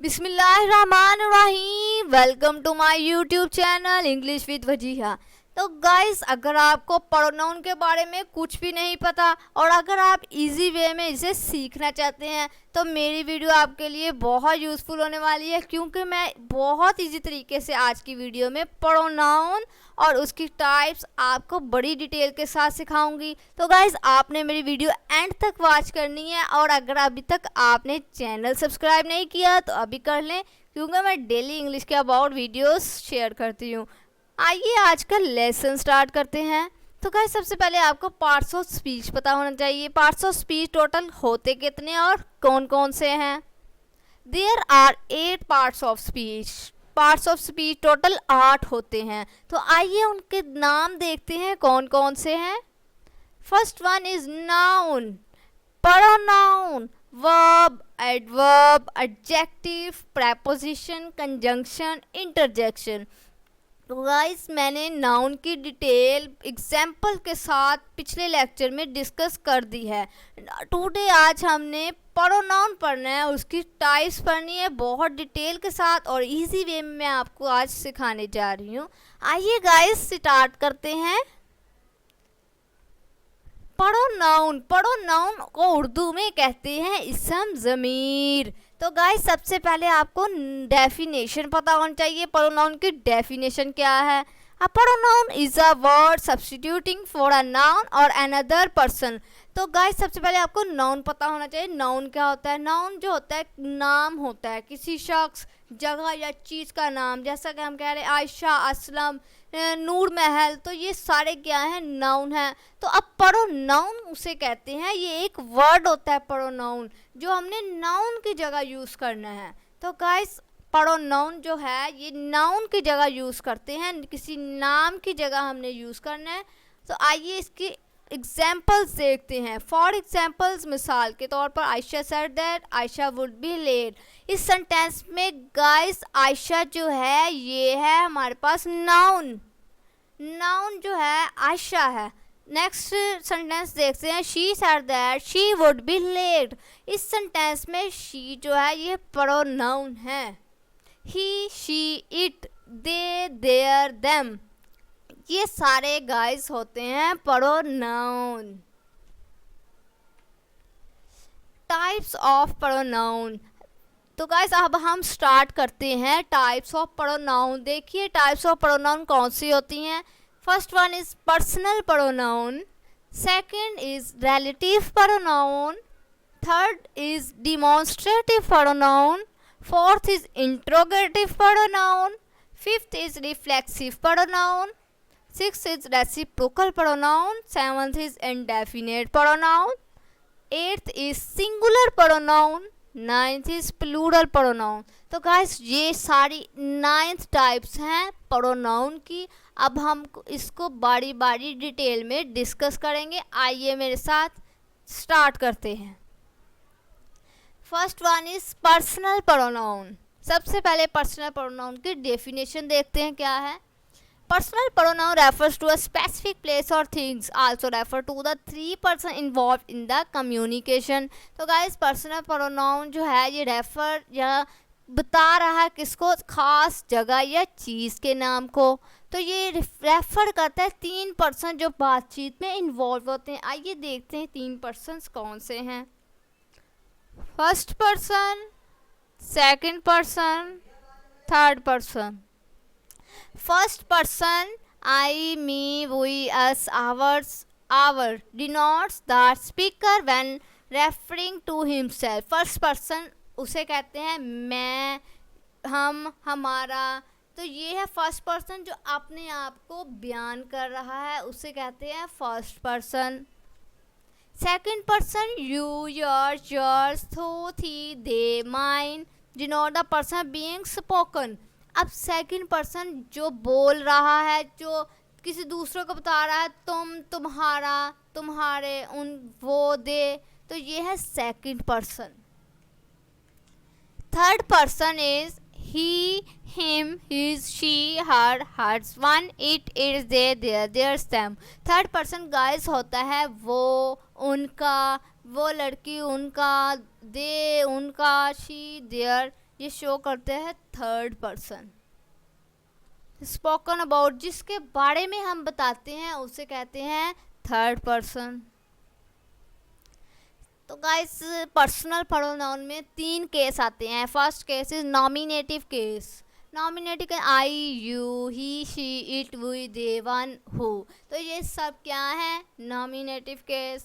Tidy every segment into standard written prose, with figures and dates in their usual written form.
बिस्मिल्लाहिर्रहमानिर्रहीम। Welcome to my YouTube channel English with Wajiha. तो guys, अगर आपको प्रोनाउन के बारे में कुछ भी नहीं पता और अगर आप इजी वे में इसे सीखना चाहते हैं तो मेरी वीडियो आपके लिए बहुत यूज़फुल होने वाली है, क्योंकि मैं बहुत इजी तरीके से आज की वीडियो में प्रोनाउन और उसकी टाइप्स आपको बड़ी डिटेल के साथ सिखाऊंगी। तो गाइस, आपने मेरी वीडियो एंड तक वॉच करनी है और अगर अभी तक आपने चैनल सब्सक्राइब नहीं किया तो अभी कर लें, क्योंकि मैं डेली इंग्लिश के अबाउट वीडियोस शेयर करती हूँ। आइए आज का लेसन स्टार्ट करते हैं। तो गाइस, सबसे पहले आपको पार्ट्स ऑफ स्पीच पता होना चाहिए। पार्ट्स ऑफ स्पीच टोटल होते कितने और कौन कौन से हैं? There are 8 parts of speech. Parts of speech total 8 होते हैं। तो आइए उनके नाम देखते हैं कौन कौन से हैं। First one is noun, pronoun, verb, adverb, adjective, preposition, conjunction, interjection. तो गाइस, मैंने नाउन की डिटेल एग्जाम्पल के साथ पिछले लेक्चर में डिस्कस कर दी है। टुडे आज हमने प्रोनाउन पढ़ना है, उसकी टाइप्स पढ़नी है बहुत डिटेल के साथ और इजी वे में मैं आपको आज सिखाने जा रही हूँ। आइए गाइस स्टार्ट करते हैं। प्रोनाउन, प्रोनाउन को उर्दू में कहते हैं इसम ज़मीर। तो गाइस, सबसे पहले आपको डेफिनेशन पता होना चाहिए। प्रोनाउन की डेफिनेशन क्या है? A pronoun is a word substituting for a noun और अनदर पर्सन। तो गाइस, सबसे पहले आपको नाउन पता होना चाहिए। नाउन क्या होता है? नाउन जो होता है नाम होता है किसी शख्स, जगह या चीज़ का नाम। जैसा कि हम कह रहे हैं आयशा, असलम, नूर महल, तो ये सारे क्या हैं? नाउन हैं। तो अब प्रोनाउन उसे कहते हैं, ये एक वर्ड होता है प्रोनाउन जो हमने नाउन की जगह यूज़ करना है। तो गाइस, प्रोनाउन जो है ये नाउन की जगह यूज़ करते हैं, किसी नाम की जगह हमने यूज़ करना है। तो आइए इसकी एग्जाम्पल्स देखते हैं। फॉर एग्जाम्पल्स, मिसाल के तौर पर Ayesha said that Ayesha would be late. इस सेंटेंस में गाइस आयशा जो है ये है हमारे पास नाउन। नाउन जो है आयशा है। नेक्स्ट सेंटेंस देखते हैं। She said that she would be late. इस सेंटेंस में शी जो है ये प्रोनाउन है। He, she, it, they, their, them, ये सारे गाइस होते हैं प्रोनाउन। Types of pronoun. तो गाइस, अब हम स्टार्ट करते हैं टाइप्स ऑफ प्रोनाउन। देखिए टाइप्स ऑफ प्रोनाउन कौन सी होती हैं। First one is personal pronoun, second is relative pronoun, third is demonstrative pronoun, fourth is interrogative pronoun, fifth is reflexive pronoun, sixth is reciprocal pronoun, seventh is indefinite pronoun, eighth is singular pronoun, ninth is plural pronoun. तो guys, ये सारी 9 types हैं pronoun की। अब हम इसको बारी बारी डिटेल में डिस्कस करेंगे। आइए मेरे साथ स्टार्ट करते हैं। First one is personal pronoun. सबसे पहले पर्सनल प्रोनाउन की डेफिनेशन देखते हैं क्या है। Personal pronoun refers to a specific place or things, also refer to the 3 person involved in the communication। तो guys, personal pronoun जो है ये रेफर या बता रहा है किसको? खास जगह या चीज़ के नाम को। तो ये रेफर करता है 3 पर्सन जो बातचीत में इन्वॉल्व होते हैं। आइए देखते हैं 3 पर्सन्स कौन से हैं। First person, second person, third person. First person, I, me, we, us, ours, our, denotes the speaker when referring to himself। First person उसे कहते हैं मैं, हम, हमारा। तो ये है फर्स्ट पर्सन जो अपने आप को बयान कर रहा है, उसे कहते हैं first person. Second person, you, yours, thou, he, they, mine, denote the person being spoken। अब सेकंड पर्सन जो बोल रहा है, जो किसी दूसरे को बता रहा है, तुम, तुम्हारा, तुम्हारे, उन, वो, दे, तो ये है second person. Third person is he, him, his, she, her, hers, one, it, its, they, their, theirs, them. Third person guys होता है वो, उनका, वो लड़की उनका, दे उनका, शी देयर, ये शो करते हैं थर्ड पर्सन। स्पोकन अबाउट, जिसके बारे में हम बताते हैं उसे कहते हैं थर्ड पर्सन। तो गाइस पर्सनल प्रोनाउन में 3 केस आते हैं। First case is nominative case. Nominative के I, you, he, she, it, we, they, one, who. तो ये सब क्या है? Nominative case.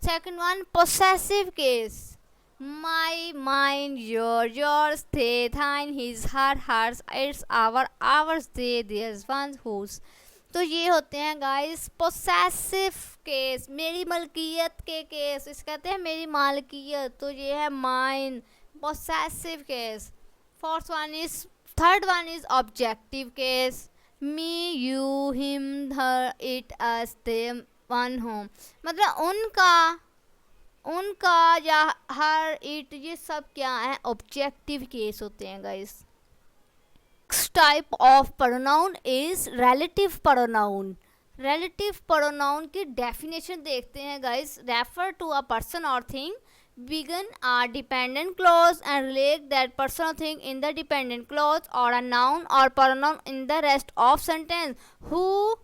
Second one possessive case. My, mine, yours, they, thine, his, her, hers, its, our, ours, they, theirs, one's, whose। तो ये होते हैं गाइस पोसेसिव केस, मेरी मलकियत के केस। इस कहते हैं मेरी मालकियत, तो ये है mine, possessive case. Third one is objective case. Me, you, him, her, it, us, them, one, home. मतलब उनका या हर, इट, ये सब क्या है? ऑब्जेक्टिव केस होते हैं guys. Next type of pronoun is relative pronoun. Relative pronoun की डेफिनेशन देखते हैं guys. Refer to a person और thing, begin a dependent clause and relate that person or thing in the dependent clause, or a noun or pronoun in the rest of sentence, who,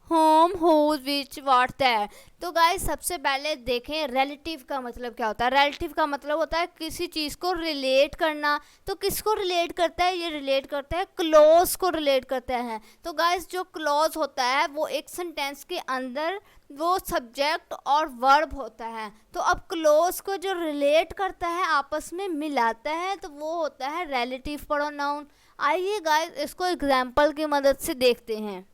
whom, whose, which, what, that। तो guys सबसे पहले देखें relative का मतलब क्या होता है। Relative का मतलब होता है किसी चीज़ को रिलेट करना। तो किसको रिलेट करता है? ये रिलेट करता है क्लॉज को रिलेट करता है। तो गाइस जो क्लॉज होता है वो एक सेंटेंस के अंदर वो सब्जेक्ट और वर्ब होता है। तो अब क्लोज को जो रिलेट करता है, आपस में मिलाता है, तो वो होता है रिलेटिव प्रोनाउन। आइए गाइस इसको एग्जाम्पल की मदद से देखते हैं।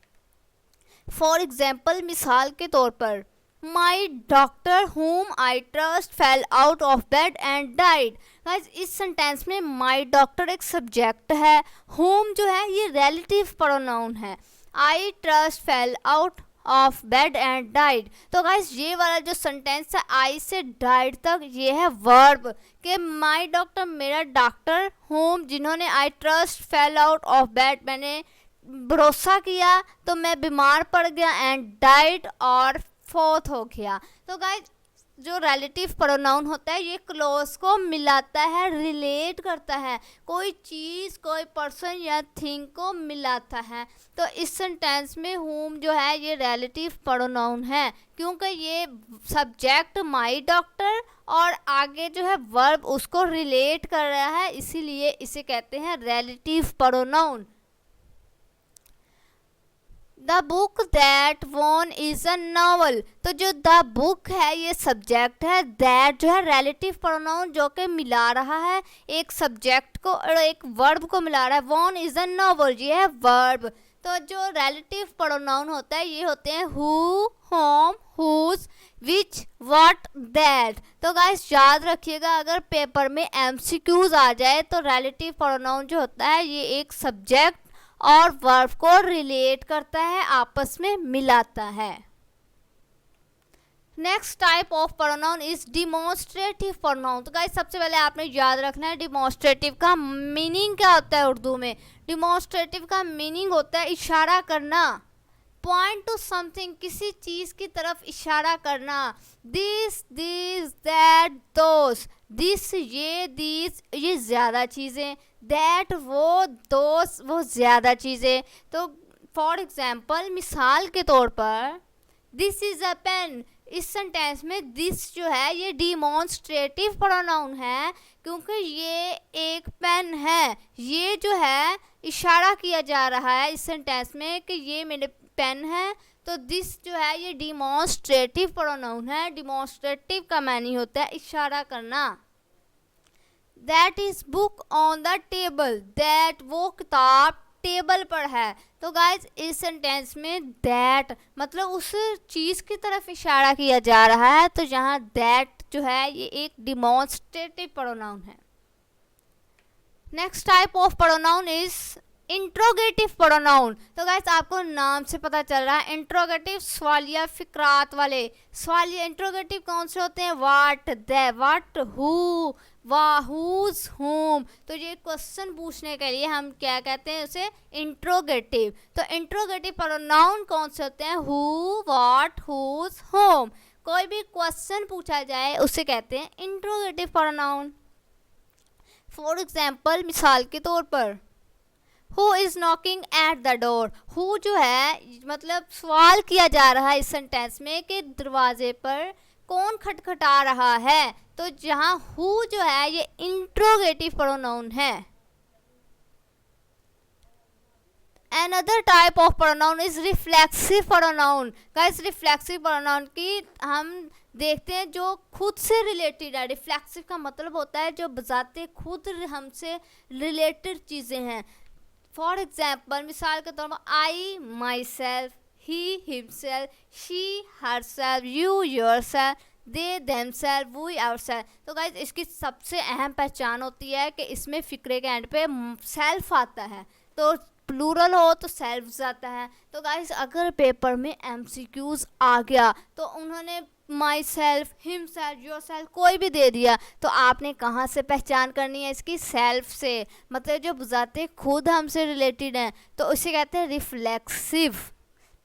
फॉर एग्जाम्पल, मिसाल के तौर पर, माई doctor whom I trust fell out of bed and died। Guys इस सेंटेंस में माई डॉक्टर एक सब्जेक्ट है, whom जो है ये रिलेटिव प्रोनाउन है। I trust fell out of bed and died. तो गाइस ये वाला जो सेंटेंस है आई से डाइड तक, ये है वर्ब के माई डॉक्टर मेरा डॉक्टर, होम जिन्होंने, I trust fail out of bed मैंने भरोसा किया तो मैं बीमार पड़ गया, एंड डाइड और फोर्थ हो गया। तो गाइस जो रिलेटिव प्रोनाउन होता है ये क्लोज को मिलाता है, रिलेट करता है, कोई चीज़ कोई पर्सन या थिंग को मिलाता है। तो इस सेंटेंस में whom जो है ये रिलेटिव प्रोनाउन है, क्योंकि ये सब्जेक्ट माई डॉक्टर और आगे जो है वर्ब उसको रिलेट कर रहा है, इसीलिए इसे कहते हैं relative pronoun. The book that won is a novel. तो जो द बुक है ये सब्जेक्ट है, दैट जो है रिलेटिव प्रोनाउन जो कि मिला रहा है एक सब्जेक्ट को और एक वर्ब को मिला रहा है। वॉन इज अ नॉवल ये है वर्ब। तो जो रिलेटिव प्रोनाउन होता है ये होते हैं who, whom, whose, which, what, that. तो गाइस याद रखिएगा अगर पेपर में एमसीक्यूज आ जाए तो रिलेटिव प्रोनाउन जो होता है ये एक सब्जेक्ट और वर्ब को रिलेट करता है, आपस में मिलाता है। Next type of pronoun is demonstrative pronoun. तो गाइस सबसे पहले आपने याद रखना है डिमॉन्स्ट्रेटिव का मीनिंग क्या होता है उर्दू में। डिमॉन्स्ट्रेटिव का मीनिंग होता है इशारा करना, पॉइंट टू समथिंग, किसी चीज़ की तरफ इशारा करना। This, that, those. दिस ये, दिस ये ज़्यादा चीज़ें, दैट वो, दोस वो ज़्यादा चीज़ें। तो फॉर एग्जाम्पल मिसाल के तौर पर, दिस इज़ अ पेन। इस सेंटेंस में दिस जो है ये डिमॉन्स्ट्रेटिव प्रोनाउन है, क्योंकि ये एक पेन है, ये जो है इशारा किया जा रहा है इस सेंटेंस में कि ये मेरे पेन है। तो दिस जो है ये डिमॉन्स्ट्रेटिव प्रोनाउन है। डिमॉन्स्ट्रेटिव का मानी होता है इशारा करना। That is book on the table. That वो किताब टेबल पर है। तो गाइज इस सेंटेंस में दैट मतलब उस चीज़ की तरफ इशारा किया जा रहा है, तो यहाँ दैट जो है ये एक डिमॉन्स्ट्रेटिव प्रोनाउन है। Next type of pronoun is interrogative pronoun. तो गाइस आपको नाम से पता चल रहा है इंट्रोगेटिव सवालिया फिक्रात वाले। सवालिया इंट्रोगेटिव कौन से होते हैं? व्हाट, द, व्हाट, हु, वा, हुज, होम। तो ये क्वेश्चन पूछने के लिए हम क्या कहते हैं उसे? इंट्रोगेटिव। तो इंट्रोगेटिव प्रोनाउन कौन से होते हैं? Who, what, whose, whom. कोई भी क्वेश्चन पूछा जाए उसे कहते हैं इंट्रोगेटिव प्रोनाउन। फॉर एग्जाम्पल, मिसाल के तौर पर, who is knocking at the door. Who जो है मतलब सवाल किया जा रहा है इस सेंटेंस में कि दरवाजे पर कौन खटखटा रहा है, तो जहाँ हु जो है ये इंट्रोगेटिव प्रोनाउन है। Another type of pronoun is reflexive pronoun. Guys, reflexive pronoun की हम देखते हैं जो खुद से रिलेटेड है। रिफ्लेक्सिव का मतलब होता है जो बजाते खुद हमसे रिलेटेड चीज़ें हैं। फॉर एग्जाम्पल, मिसाल के तौर पर, I myself, he himself, she herself, you yourself, they themself, we ourself. तो गाइज इसकी सबसे अहम पहचान होती है कि इसमें फिक्रे के एंड पे सेल्फ आता है, तो प्लूरल हो तो सेल्फ्स आता है। तो गाइस अगर पेपर में एमसीक्यूज आ गया तो उन्होंने my self, him self, your self कोई भी दे दिया, तो आपने कहाँ से पहचान करनी है इसकी? सेल्फ से, मतलब जो बुझाते खुद हमसे रिलेटेड हैं, तो उसे कहते हैं रिफ्लेक्सिव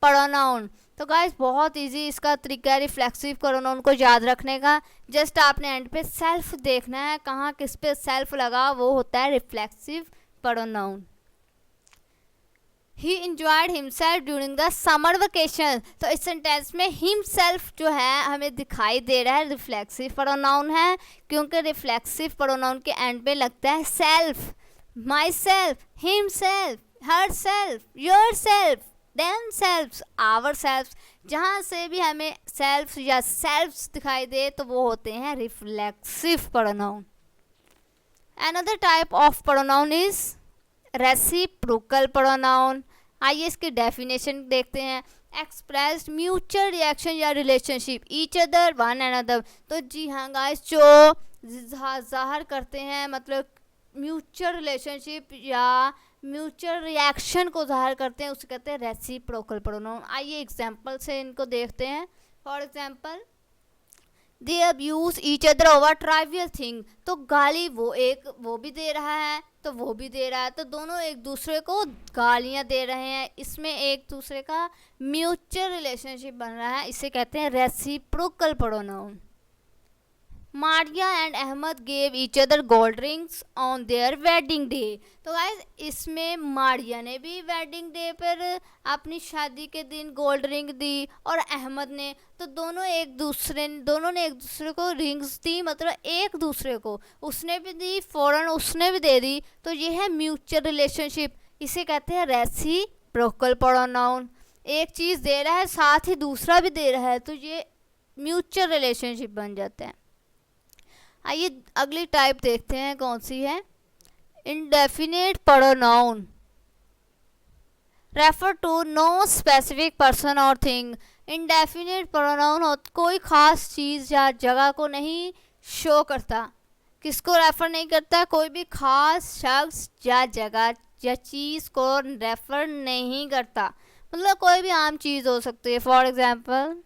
प्रोनाउन। तो गाइस बहुत इजी इसका तरीका है रिफ्लेक्सिव प्रोनाउन को याद रखने का। जस्ट आपने एंड पे सेल्फ देखना है, कहाँ किस पे सेल्फ लगा, वो होता है reflexive pronoun. He enjoyed himself during the summer vacation. तो इस सेंटेंस में हिमसेल्फ जो है हमें दिखाई दे रहा है रिफ्लेक्सिव प्रोनाउन है, क्योंकि रिफ्लेक्सिव प्रोनाउन के एंड पे लगता है self. Myself, himself, herself, yourself, themselves, ourselves, जहाँ से भी हमें सेल्फ या सेल्फ्स दिखाई दे तो वो होते हैं reflexive pronoun. Another type of pronoun is reciprocal pronoun. आइए इसकी डेफिनेशन देखते हैं। एक्सप्रेस म्यूचुअल रिएक्शन या relationship each other one another. तो जी हाँ गाइस, जो ज़ाहिर करते हैं मतलब म्यूचुअल रिलेशनशिप या म्यूचुअल रिएक्शन को ज़ाहिर करते हैं, उसे कहते हैं रेसिप्रोकल प्रोनाउन। आइए एग्जांपल से इनको देखते हैं। For example, they abuse each other over trivial thing. तो गाली वो भी दे रहा है तो वो भी दे रहा है, तो दोनों एक दूसरे को गालियां दे रहे हैं, इसमें एक दूसरे का म्यूचुअल रिलेशनशिप बन रहा है, इसे कहते हैं reciprocal pronoun. Maria and Ahmed gave each other gold rings on their wedding day. तो गाइस इसमें मारिया ने भी वेडिंग डे पर अपनी शादी के दिन गोल्ड रिंग दी और अहमद ने, तो दोनों ने एक दूसरे को रिंग्स दी, मतलब एक दूसरे को उसने भी दी फ़ौरन उसने भी दे दी, तो ये है म्यूचुअल रिलेशनशिप, इसे कहते हैं रेसिप्रोकल प्रोनाउन। एक चीज़ दे रहा है साथ ही दूसरा भी दे रहा है, तो ये म्यूचुअल रिलेशनशिप बन जाता है। आइए अगली टाइप देखते हैं कौन सी है। Indefinite pronoun refer to no specific person और थिंग। इंडेफिनिट प्रोनाउन कोई ख़ास चीज़ या जगह को नहीं शो करता, किसको रेफ़र नहीं करता? कोई भी ख़ास शख्स या जगह या चीज़ को रेफ़र नहीं करता, मतलब कोई भी आम चीज़ हो सकती है। For example,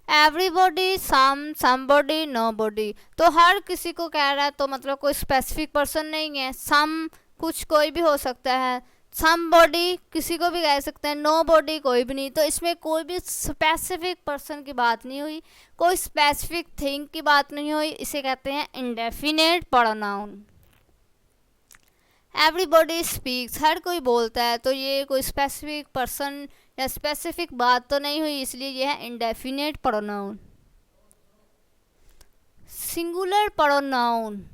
everybody, somebody, nobody. तो हर किसी को कह रहा है, तो मतलब कोई स्पेसिफिक पर्सन नहीं है। सम कुछ कोई भी हो सकता है, समबॉडी किसी को भी कह सकते हैं, नोबॉडी कोई भी नहीं। तो इसमें कोई भी स्पेसिफिक पर्सन की बात नहीं हुई, कोई स्पेसिफिक थिंग की बात नहीं हुई, इसे कहते हैं इंडेफिनिट प्रोनाउन। एवरीबॉडी स्पीक्स, हर कोई बोलता है, तो ये कोई स्पेसिफिक पर्सन या स्पेसिफिक बात तो नहीं हुई, इसलिए यह है indefinite pronoun. Singular pronoun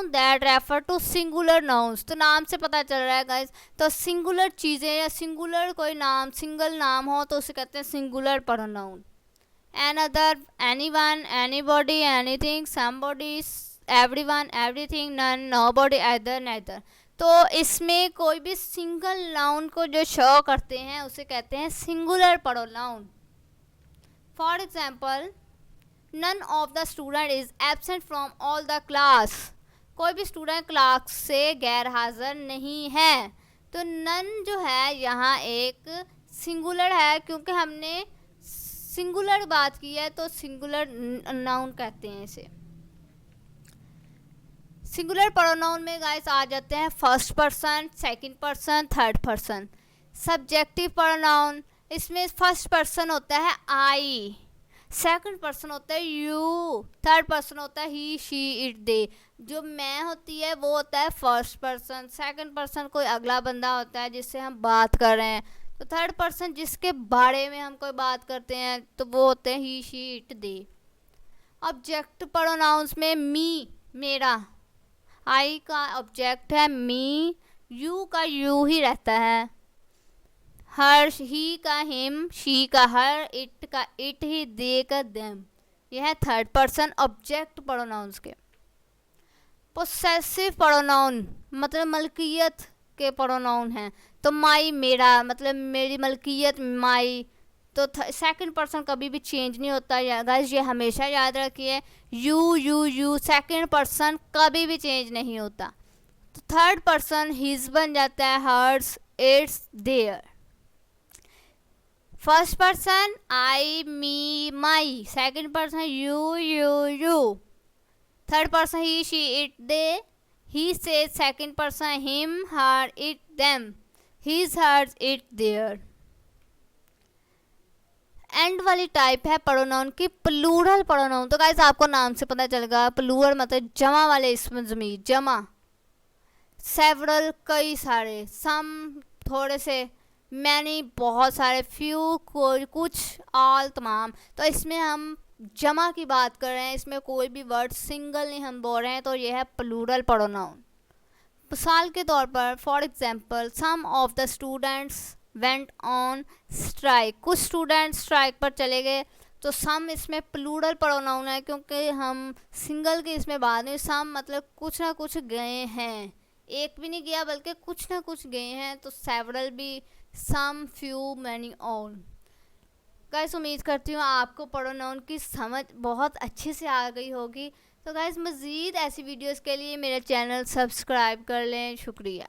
that refer to singular nouns. तो नाम से पता चल रहा है गाइस, तो सिंगुलर चीज़ें या सिंगुलर कोई नाम, सिंगल नाम हो तो उसे कहते हैं singular pronoun. Another, anyone, anybody, anything, somebody, everyone, everything, none, nobody, either, neither. तो इसमें कोई भी सिंगल नाउन को जो शो करते हैं उसे कहते हैं singular pronoun. For example, none of the student is absent from all the class. कोई भी स्टूडेंट क्लास से गैर हाजिर नहीं है, तो नन जो है यहाँ एक सिंगुलर है, क्योंकि हमने सिंगुलर बात की है तो सिंगुलर नाउन कहते हैं इसे। सिंगुलर प्रोनाउन में गाइस आ जाते हैं first person, second person, third person. Subjective pronoun, इसमें फर्स्ट पर्सन होता है आई, सेकंड पर्सन होता है यू, थर्ड पर्सन होता है ही शी इट दे। जो मैं होती है वो होता है फर्स्ट पर्सन, सेकंड पर्सन कोई अगला बंदा होता है जिससे हम बात कर रहे हैं, तो थर्ड पर्सन जिसके बारे में हम कोई बात करते हैं तो वो होते हैं he she it they. Object pronouns में मी मेरा, आई का ऑब्जेक्ट है मी, यू का यू ही रहता है, हर ही का हिम, शी का हर, इट का इट ही, दे का देम। यह है थर्ड पर्सन ऑब्जेक्ट प्रोनाउंस के। पोसेसिव प्रोनाउन मतलब मलकियत के प्रोनाउन हैं, तो माई मेरा मतलब मेरी मलकियत माई, तो सेकंड पर्सन कभी भी चेंज नहीं होता गाइस, ये हमेशा याद रखिए। यू सेकंड पर्सन कभी भी चेंज नहीं होता। तो थर्ड पर्सन हिज बन जाता है hers, its, their. First person I me my, second person you, third person he she it they, ही से, second person him her it them, his hers it their. And वाली type है pronoun की plural pronoun. तो guys आपको नाम से पता चलेगा, प्लूरल मतलब जमा वाले इसमें ज़मीर, जमा, सेवरल कई सारे, सम थोड़े से, मैनी बहुत सारे, फ्यू कोई कुछ, ऑल तमाम। तो इसमें हम जमा की बात कर रहे हैं, इसमें कोई भी वर्ड सिंगल नहीं हम बोल रहे हैं, तो यह है प्लूरल प्रोनाउन। मिसाल के तौर पर for example some of the students went on strike, कुछ स्टूडेंट स्ट्राइक पर चले गए, तो सम इसमें प्लूरल प्रोनाउन है क्योंकि हम सिंगल की इसमें बात नहीं, सम मतलब कुछ ना कुछ गए हैं, एक भी नहीं गया बल्कि कुछ ना कुछ गए हैं, तो सेवरल भी, सम, फ्यू, मैनी, ऑल। गाइस उम्मीद करती हूँ आपको प्रोनाउन की समझ बहुत अच्छे से आ गई होगी। तो गाइस मज़ीद ऐसी वीडियोस के लिए मेरा चैनल सब्सक्राइब कर लें। शुक्रिया।